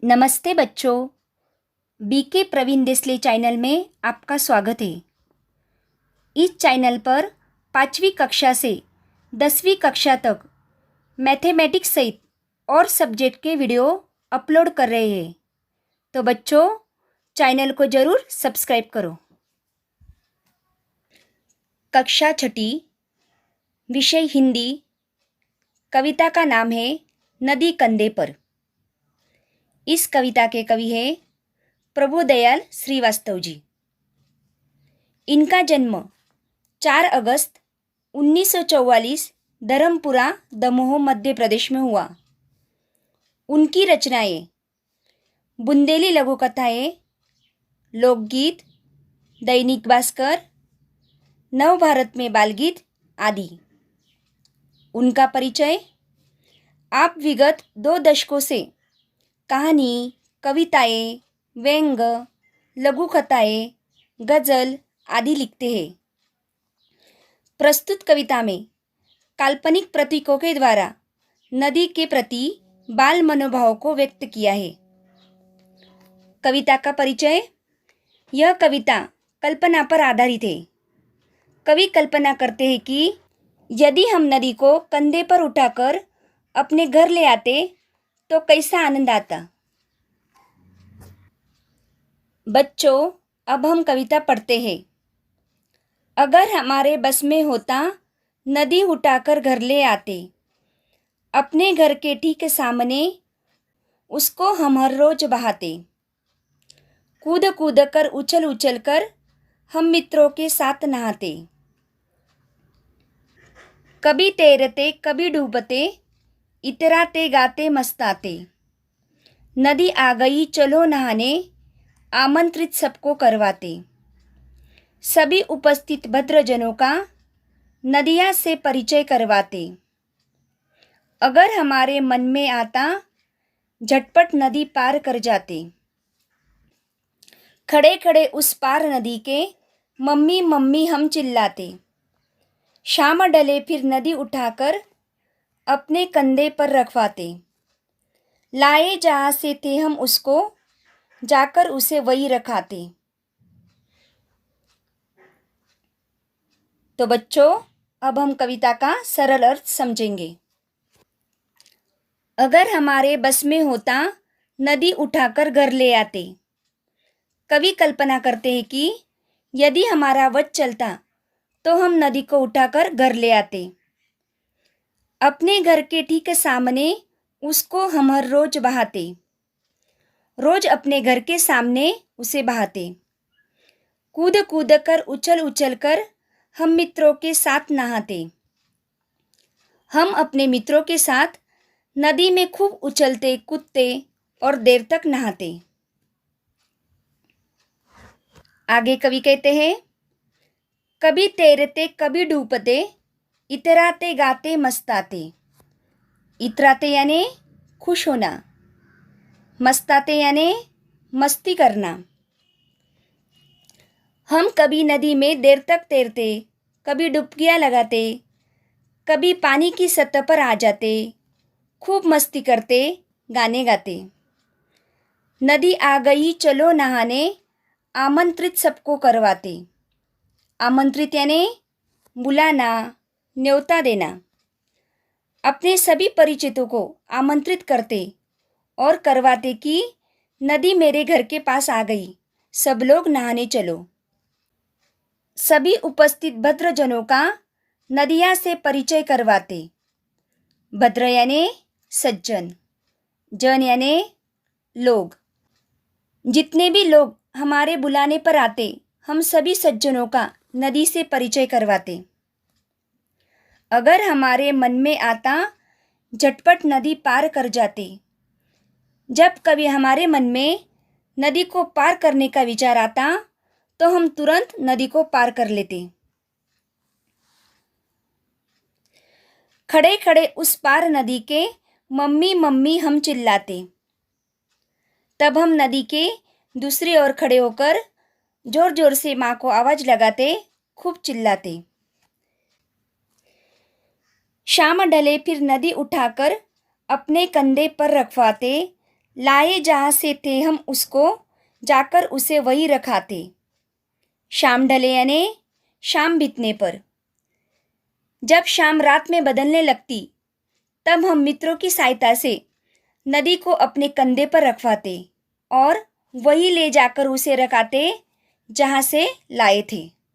नमस्ते बच्चों। BK Praveen Desale channel में आपका स्वागत है। इस चैनल पर 5वीं कक्षा से 10वीं कक्षा तक मैथमेटिक्स सहित और सब्जेक्ट के वीडियो अपलोड कर रहे हैं, तो बच्चों चैनल को ज़रूर सब्सक्राइब करो। कक्षा 6, विषय हिंदी। कविता का नाम है नदी कंधे पर। इस कविता के कवि हैं प्रभुदयाल श्रीवास्तव जी। इनका जन्म 4 अगस्त 1944 धर्मपुरा, दमोह, मध्य प्रदेश में हुआ। उनकी रचनाएं बुंदेली लघु कथाएं, लोकगीत, दैनिक भास्कर, नवभारत में बालगीत आदि। उनका परिचय। आप विगत 2 दशकों से कहानी, कविताएं, व्यंग, लघु कथाएं, गज़ल आदि लिखते हैं। प्रस्तुत कविता में काल्पनिक प्रतीकों के द्वारा नदी के प्रति बाल मनोभाव को व्यक्त किया है। कविता का परिचय। यह कविता कल्पना पर आधारित है। कवि कल्पना करते हैं कि यदि हम नदी को कंधे पर उठाकर अपने घर ले आते तो कैसा आनंद आता। बच्चों, अब हम कविता पढ़ते हैं। अगर हमारे बस में होता नदी उठाकर घर ले आते, अपने घर के ठीक सामने उसको हम हर रोज बहाते। कूद कूद कर, उछल उछल कर हम मित्रों के साथ नहाते। कभी तैरते कभी डूबते, इतराते गाते मस्ताते। नदी आ गई चलो नहाने, आमंत्रित सबको करवाते। सभी उपस्थित भद्रजनों का नदिया से परिचय करवाते। अगर हमारे मन में आता, झटपट नदी पार कर जाते। खड़े खड़े उस पार नदी के, मम्मी मम्मी हम चिल्लाते। शाम डले फिर नदी उठाकर अपने कंधे पर रखवाते। लाए जहाँ से थे हम उसको, जाकर उसे वही रखाते। तो बच्चों, अब हम कविता का सरल अर्थ समझेंगे। अगर हमारे बस में होता नदी उठाकर घर ले आते। कवि कल्पना करते हैं कि यदि हमारा वश चलता तो हम नदी को उठाकर घर ले आते। अपने घर के ठीक सामने उसको हम हर रोज बहाते। रोज अपने घर के सामने उसे बहाते। कूद कूद कर, उछल उछल कर हम मित्रों के साथ नहाते। हम अपने मित्रों के साथ नदी में खूब उछलते कूदते और देर तक नहाते। आगे कवि कहते हैं, कभी तैरते कभी डूबते, इतराते गाते मस्ताते। इतराते यानी खुश होना, मस्ताते यानी मस्ती करना। हम कभी नदी में देर तक तैरते, कभी डुबकियां लगाते, कभी पानी की सतह पर आ जाते, खूब मस्ती करते, गाने गाते। नदी आ गई चलो नहाने, आमंत्रित सबको करवाते। आमंत्रित यानी बुलाना, न्योता देना। अपने सभी परिचितों को आमंत्रित करते और करवाते कि नदी मेरे घर के पास आ गई, सब लोग नहाने चलो। सभी उपस्थित भद्रजनों का नदिया से परिचय करवाते। भद्र यानी सज्जन, जन यानी लोग। जितने भी लोग हमारे बुलाने पर आते, हम सभी सज्जनों का नदी से परिचय करवाते। अगर हमारे मन में आता, झटपट नदी पार कर जाते। जब कभी हमारे मन में नदी को पार करने का विचार आता तो हम तुरंत नदी को पार कर लेते। खड़े खड़े उस पार नदी के, मम्मी मम्मी हम चिल्लाते। तब हम नदी के दूसरी ओर खड़े होकर जोर जोर से माँ को आवाज लगाते, खूब चिल्लाते। शाम ढले फिर नदी उठाकर अपने कंधे पर रखवाते। लाए जहाँ से थे हम उसको, जाकर उसे वही रखाते। शाम ढले यानी शाम बीतने पर। जब शाम रात में बदलने लगती, तब हम मित्रों की सहायता से नदी को अपने कंधे पर रखवाते और वही ले जाकर उसे रखाते जहाँ से लाए थे।